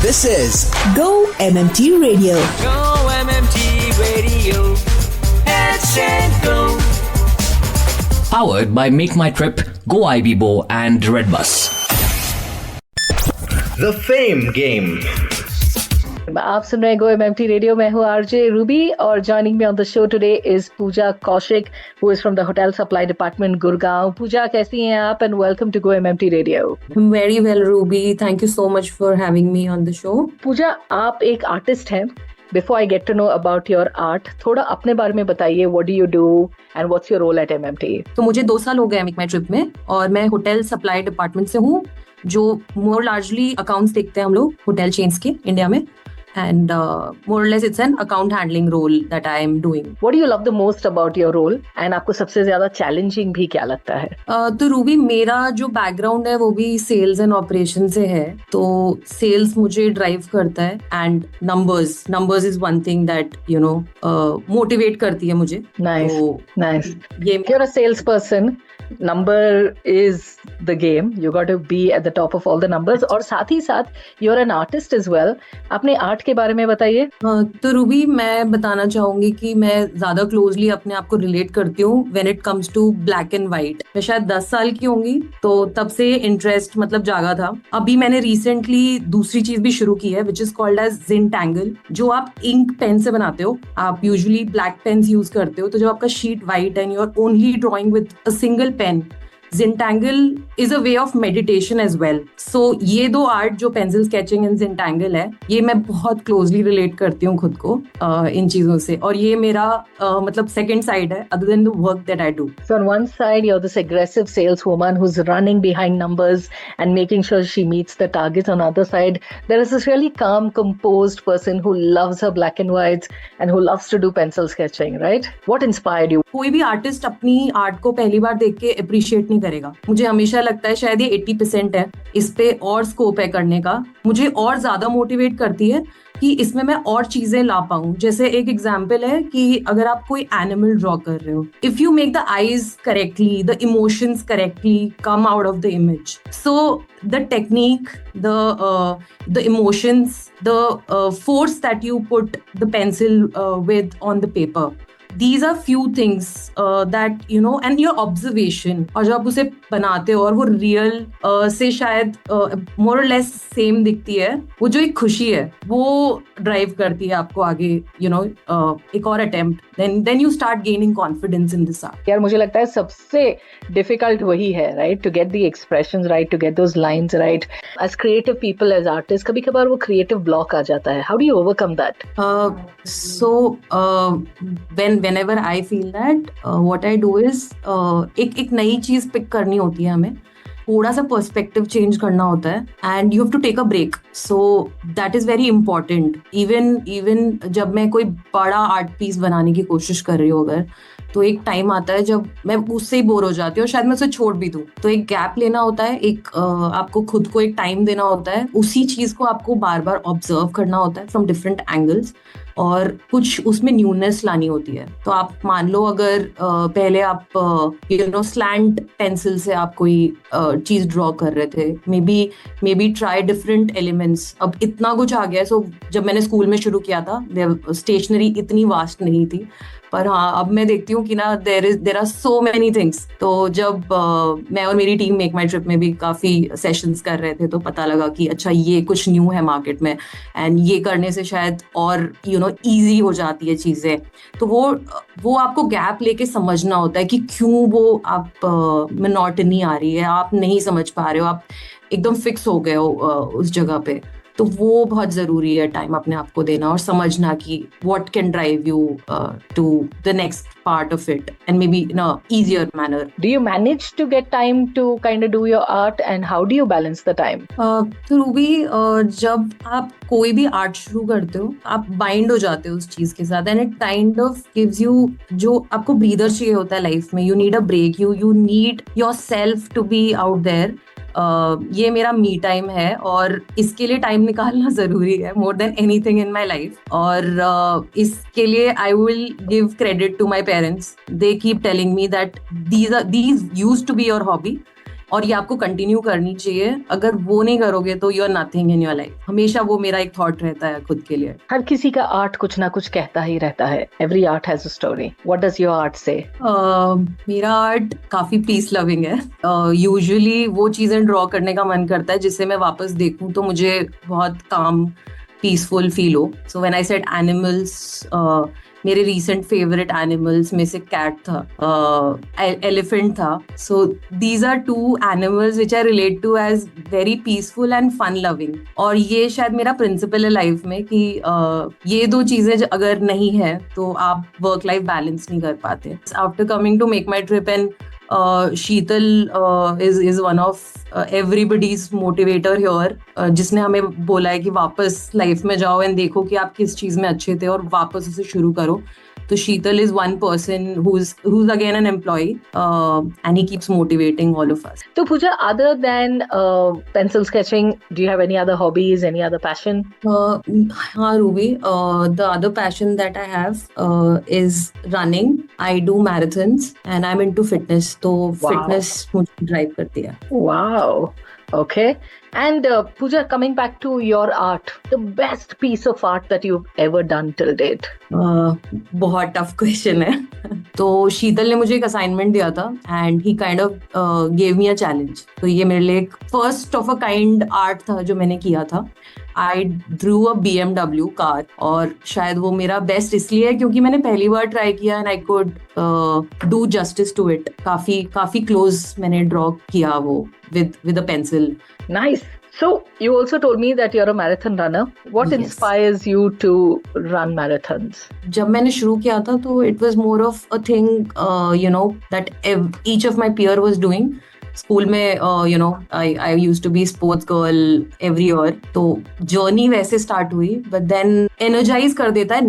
This is Go MMT Radio. Go MMT Radio. Let's go. Powered by Make My Trip, Go IBBO and Redbus. The Fame Game. आप सुन रहे हैं गो MMT radio. मैं हूँ RJ Ruby और joining me on the show today is Pooja Kaushik who is from the hotel supply department Gurgaon. Pooja, कैसी हैं आप? And welcome to go MMT radio. Very well Ruby, thank you so much for having me on the show. Pooja, आप एक artist हैं। Before I get to know about your art, थोड़ा अपने बारे में बताइए। What do you do and what's your role at MMT? तो मुझे 2 साल हो गए मेक माई ट्रिप में और मैं होटल सप्लाई डिपार्टमेंट से हूँ, जो मोर लार्जली अकाउंट्स देखते हैं हम लोग होटल चेन्स के इंडिया में। And more or less it's an account handling role that I am doing. What do you love the most about your role? And आपको सबसे ज्यादा challenging भी क्या लगता है? तो रूबी, मेरा जो बैकग्राउंड है वो भी सेल्स एंड ऑपरेशन से है, तो सेल्स मुझे ड्राइव करता है and numbers is one thing that you know motivate करती है मुझे। Nice. You're a salesperson. Number is the game. You got to be at the top of all the numbers. और साथ ही साथ you're an artist as well. अपने art के बारे में बताइए। तो रूबी, मैं बताना चाहूंगी कि मैं ज्यादा क्लोजली अपने आप को रिलेट करती हूँ when it comes to black and white. मैं शायद 10 साल की होंगी, तो तब से इंटरेस्ट मतलब जागा था। अभी मैंने रिसेंटली दूसरी चीज भी शुरू की है विच इज कॉल्ड एज ज़िनटैंगल, जो आप इंक पेन से बनाते हो। आप यूजुअली ब्लैक पेन यूज करते हो, तो जब आपका sheet white and you are only drawing with a single pen, Zentangle is a way of meditation as well. So ये 2 आर्ट जो पेंसिल स्केचिंग एंड ज़िनटैंगल है, ये मैं बहुत क्लोजली रिलेट करती हूँ खुद को इन चीजों से, और ये मेरा मतलब सेकंड साइड है other than the work that I do. So on one side you're this aggressive saleswoman who's running behind numbers and making sure she meets the targets. On the other side there is this really calm, composed person who loves her black and whites and who loves to do pencil sketching, right? What inspired you? कोई भी artist अपनी art को पहली बार देख के appreciate नहीं करेगा। मुझे हमेशा लगता है शायद ये 80% है, इस पे और स्कोप है करने का। मुझे और ज्यादा मोटिवेट करती है कि इसमें मैं और चीजें ला पाऊं। जैसे एक एग्जांपल है कि अगर आप कोई एनिमल ड्रॉ कर रहे हो, if you make the eyes correctly, the emotions correctly come out of the image. So the technique, the emotions, the force that you put the pencil with on the paper, these are few things that you know, and your observation, और जब आप उसे बनाते हो और वो real से शायद मोर और लेस सेम दिखती है, वो जो एक खुशी है वो ड्राइव करती है आपको आगे, यू नो, एक और attempt, then you start gaining confidence in this art. यार मुझे लगता है सबसे डिफिकल्ट वही है, right, to get the expressions right, to get those lines right. As creative people, as artist, कभी कभार वो क्रिएटिव ब्लॉक आ जाता है। How do you overcome that? So whenever I feel that, what I do is एक नई चीज pick करनी होती है, हमें थोड़ा सा पर्सपेक्टिव चेंज करना होता है and you have to take a break. So that is very important. Even जब मैं कोई बड़ा आर्ट पीस बनाने की कोशिश कर रही हूँ अगर, तो एक टाइम आता है जब मैं उससे ही बोर हो जाती हूँ और शायद मैं उसे छोड़ भी दूँ। तो एक गैप लेना होता है, एक आपको खुद को एक टाइम देना होता है, उसी चीज को आपको बार बार ऑब्जर्व करना होता है फ्रॉम डिफरेंट एंगल्स, और कुछ उसमें न्यूनेस लानी होती है। तो आप मान लो अगर पहले आप यू नो स्लैंट पेंसिल से आप कोई चीज ड्रॉ कर रहे थे, may be try different elements. अब इतना कुछ आ गया। सो जब मैंने स्कूल में शुरू किया था, स्टेशनरी इतनी वास्ट नहीं थी, पर हाँ अब मैं देखती हूँ कि ना there are so many things. तो जब मैं और मेरी टीम मेक माई ट्रिप में भी काफी सेशंस कर रहे थे, तो पता लगा कि अच्छा ये कुछ न्यू है मार्केट में, एंड ये करने से शायद और यू नो ईजी हो जाती है चीजें। तो वो आपको गैप लेके समझना होता है कि क्यों वो आप मोनोटनी आ रही है, आप नहीं समझ पा रहे हो, आप एकदम फिक्स हो गए हो उस जगह पे। तो वो बहुत जरूरी है टाइम अपने आप को देना और समझना कि what can drive you to the next part of it and maybe in a easier manner. Do you manage to get time to kind of do your art and how do you balance the time? तो Ruby, जब आप कोई भी art शुरू करते हो, आप bind हो जाते हो उस चीज के साथ, and it kind of gives you, जो आपको ब्रीदर चाहिए होता है लाइफ में। You need a break, you need yourself to be out there. ये मेरा मी टाइम है और इसके लिए टाइम निकालना जरूरी है, more than anything in my life. और इसके लिए I will give credit to my parents. They keep telling me that these used to be your hobby और ये आपको कंटिन्यू करनी चाहिए. अगर वो नहीं करोगे तो you are nothing in your life. हमेशा वो मेरा एक थॉट रहता है खुद के लिए. हर किसी का आर्ट कुछ ना कुछ कहता ही रहता है. Every art has a story. What does your art से? मेरा आर्ट काफी पीस लविंग है. यूजुअली वो चीजें ड्रॉ करने का मन करता है जिससे मैं वापस देखूं तो मुझे बहुत काम पीसफुल फील हो. So when I said animals, मेरे रिसेंट फेवरेट एनिमल्स में से कैट था, एलिफेंट था. So these are two animals which I relate to as very peaceful and fun loving. और ये शायद मेरा प्रिंसिपल है लाइफ में कि ये दो चीजें अगर नहीं है तो आप वर्क लाइफ बैलेंस नहीं कर पाते. After coming to make my trip and Sheetal is one of everybody's motivator here, जिसने हमें बोला है कि वापस लाइफ में जाओ एंड देखो कि आप किस चीज में अच्छे थे और वापस उसे शुरू करो. तो Sheetal is one person who's again an employee, and he keeps motivating all of us. So Pooja, other than pencil sketching, do you have any other hobbies, any other passion? हाँ Ruby, the other passion that I have is running. I do marathons and I'm into fitness. तो fitness मुझे drive करती है. Wow. Okay. And Pooja, coming back to your art, the best piece of art that you've ever done till date? बहुत tough question है. तो शीतल ने मुझे एक असाइनमेंट दिया था and he kind of gave me a challenge. तो ये मेरे लिए एक first of a kind art था जो मैंने किया था. I drew a BMW car और शायद वो मेरा बेस्ट इसलिए है क्योंकि मैंने पहली बार ट्राई किया and I could do justice to it. काफी क्लोज मैंने ड्रॉ किया वो with a pencil. Nice. So you also told me that you're a marathon runner. What Yes. inspires you to run marathons? जब मैंने शुरू किया था तो it was more of a thing, that each of my peer was doing. School में I used to be sports girl every year. तो journey वैसे start हुई बट देन एनर्जाइज कर देता है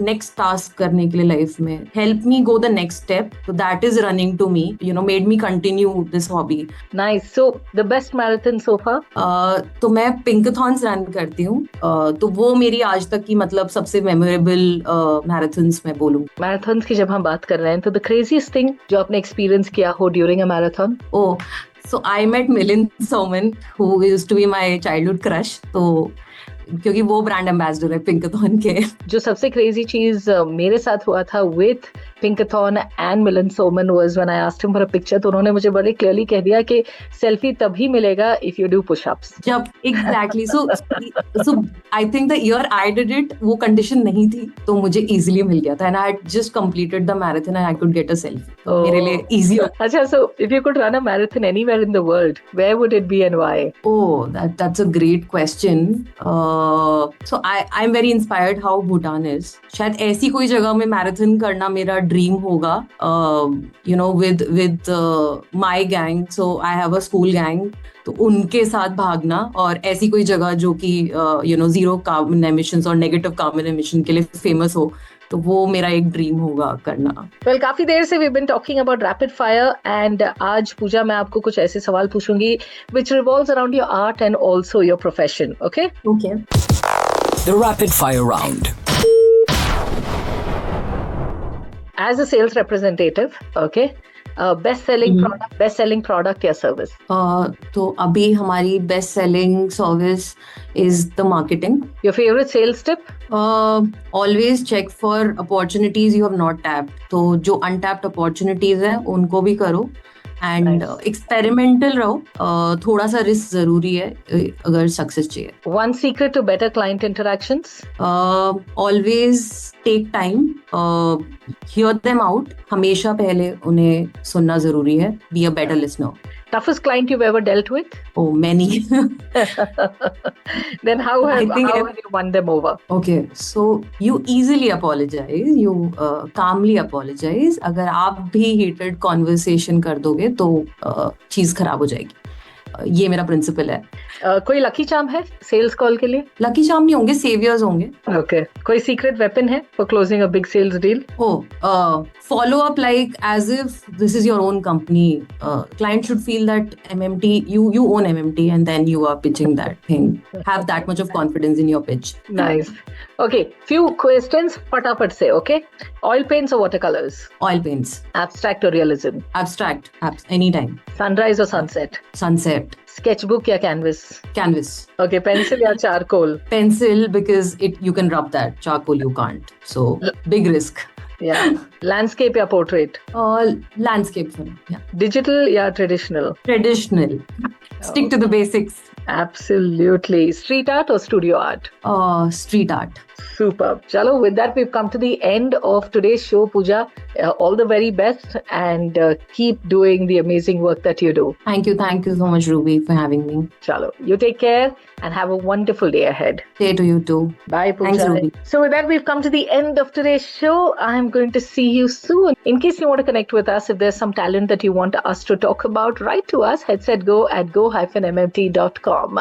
नेक्स्ट टास्क करने के लिए लाइफ में. Help me go the next step. तो that is running to me, made me continue this hobby. Nice. So the best marathon so far? तो मैं पिंकाथॉन्स रन करती हूँ. तो वो मेरी आज तक की मतलब सबसे मेमोरेबल मैराथन्स मैं बोलूँ. मैराथन्स की जब हम बात कर रहे हैं तो द क्रेजीएस्ट थिंग जो आपने एक्सपीरियंस किया हो during a marathon? So I met Milind Soman, who used to be my childhood crush. तो क्योंकि वो ब्रांड एम्बेसडर है पिंकाथॉन के. जो सबसे क्रेजी चीज मेरे साथ हुआ था with Pinkathon and Milind Soman was when I asked him for a picture. तो उन्होंने मुझे बड़े क्लियरली कह दिया कि सेल्फी तभी मिलेगा इफ यू डू पुशअप्स. जब exactly so I think the year I did it वो कंडीशन नहीं थी तो मुझे इजीली मिल गया था and I had just completed the marathon and I could get a selfie. मेरे लिए इजी हो. अच्छा, so if you could run a marathon anywhere in the world, where would it be and why? Oh, that's a great question. So I'm very inspired how Bhutan is. शायद ऐसी कोई जगह में marathon करना मेरा dream होगा. with my gang. So I have a school gang. तो उनके साथ भागना और ऐसी कोई जगह जो कि जीरो कार्बन एमिशंस और नेगेटिव कार्बन एमिशन के लिए फेमस हो. तो वो मेरा एक ड्रीम होगा करना. Well, काफी देर से we've been talking about rapid fire and आज पूजा मैं आपको कुछ ऐसे सवाल पूछूंगी which revolves around your art and also your profession. Okay? Okay. The rapid fire round. As a sales representative, okay, best selling product या service? तो अभी हमारी best selling service is the marketing. Your favorite sales tip? Always check for opportunities you have not tapped. तो जो untapped opportunities है उनको भी करो एंड एक्सपेरिमेंटल रहो. थोड़ा सा रिस्क जरूरी है अगर सक्सेस चाहिए. One secret to better client interactions? Always take time, hear them out. हमेशा पहले उन्हें सुनना जरूरी है. Be a better listener. Toughest client you've ever dealt with? Oh, many. Then how have you won them over? Okay, so you easily apologize. You calmly apologize. अगर आप भी heated conversation कर दोगे तो चीज खराब हो जाएगी. ये मेरा प्रिंसिपल है. कोई लकी चार्म है सेल्स कॉल के लिए? लकी चार्म नहीं होंगे, सेवियर्स होंगे. ओके. कोई सीक्रेट वेपन है for closing a big sales deal? Follow up like as if this is your own company. Client should feel that MMT, you own MMT, and then you are pitching that thing. Have that much of confidence in your pitch. Nice. Okay, few questions फटाफट से. Okay, oil paints or watercolors? Oil paints. Abstract or realism? Abstract. Anytime. Sunrise or sunset? Sunset. Sketchbook या canvas? Canvas. Okay, pencil या charcoal? Pencil, because you can rub that. Charcoal you can't. So big risk. Yeah. Landscape या portrait? Landscape for me. Yeah. Digital या traditional? Traditional. Stick to the basics. Absolutely. Street art or studio art? Street art. Superb. Chalo, with that we've come to the end of today's show, Pooja. All the very best and keep doing the amazing work that you do. Thank you so much, Ruby, for having me. Chalo, you take care and have a wonderful day ahead. Day to you too. Bye, Pooja. Thanks, Ruby. So with that, we've come to the end of today's show. I'm going to see you soon. In case you want to connect with us, if there's some talent that you want us to talk about, write to us, headsetgo@go-mmt.com.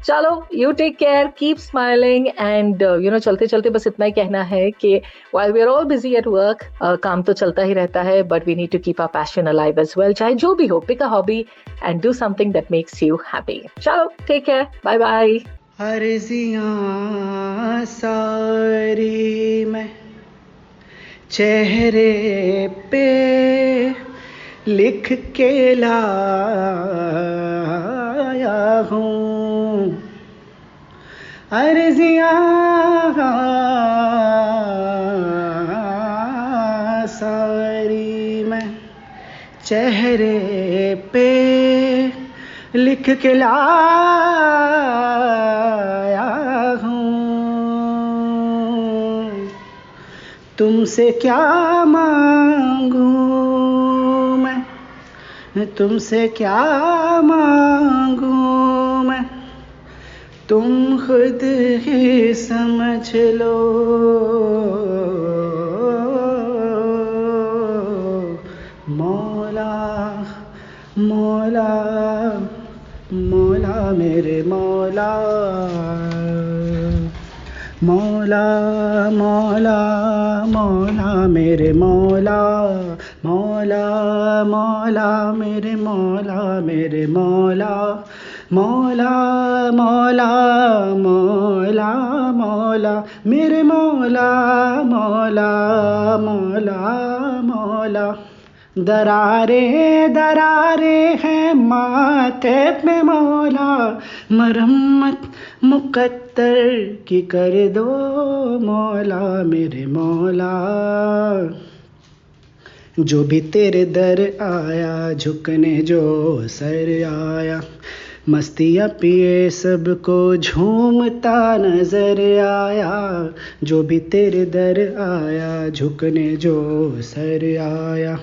चलो, you take care, keep smiling and चलते चलते बस इतना ही कहना है कि while we are all busy at work, काम तो चलता ही रहता है, but we need to keep our passion alive as well. चाहे जो भी हो, pick a hobby and do something that makes you happy. चलो, take care, bye bye. अर्ज़ियाँ सारी मैं चेहरे पे लिख के लाया हूँ. अर्ज़ियाँ सारी मैं चेहरे पे लिख के लाया हूँ. तुमसे क्या मांगूं मैं, तुमसे क्या मांगूं मैं, तुम खुद ही समझ लो. मौला मौला मौला मेरे मौला, मौला मौला मौला मेरे मौला, मौला मौला मेरे मौला, मेरे मौला, मौला मौला मौला मौला मेरे मौला, मौला मौला मौला. दरारें दरारें हैं माथे पे मौला, मरम्मत मुकद्दर की कर दो मौला, मेरे मौला. जो भी तेरे दर आया झुकने जो सर आया, मस्तियाँ पिए सबको झूमता नजर आया. जो भी तेरे दर आया झुकने जो सर आया,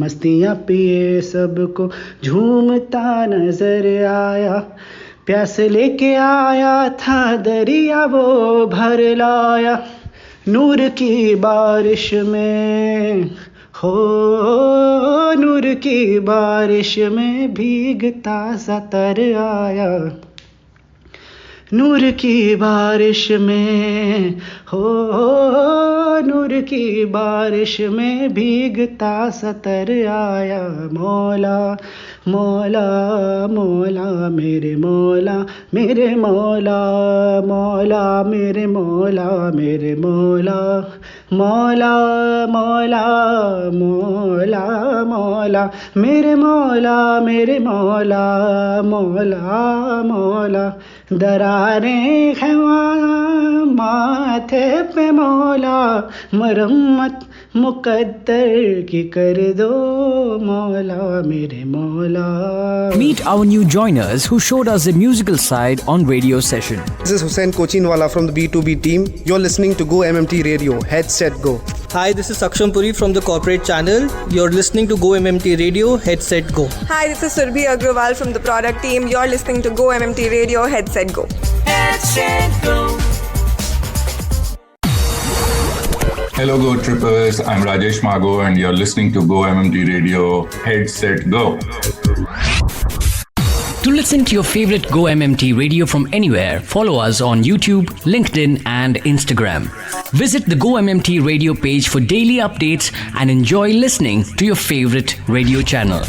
मस्तियाँ पिए सबको झूमता नजर आया. प्यास लेके आया था दरिया वो भर लाया, नूर की बारिश में हो, नूर की बारिश में भीगता सा तर आया. नूर की बारिश में हो, नूर की बारिश में भीगता सा तर आया. मौला मौला मौला मेरे मौला, मेरे मौला, मौला मेरे मौला, मेरे मौला, मौला मौला मौला मौला मेरे मौला, मेरे मौला, मौला मौला. दरारें हैं माथे पे मौला, मरम्मत मुकद्दर की कर दो मौला, मेरे मौला. Meet our new joiners who showed us the musical side on radio session. This is Hussain Cochinwala from the B2B team. You're listening to Go MMT Radio. Head set go. Hi, this is Saksham Puri from the corporate channel. You're listening to Go MMT Radio. Head set go. Hi, this is Surbhi Agrawal from the product team. You're listening to Go MMT Radio. Head set go. Head set go. Hello Go Trippers, I'm Rajesh Mago and you're listening to Go MMT Radio. Head set go. To listen to your favorite Go MMT radio from anywhere, follow us on YouTube, LinkedIn, and Instagram. Visit the Go MMT radio page for daily updates and enjoy listening to your favorite radio channel.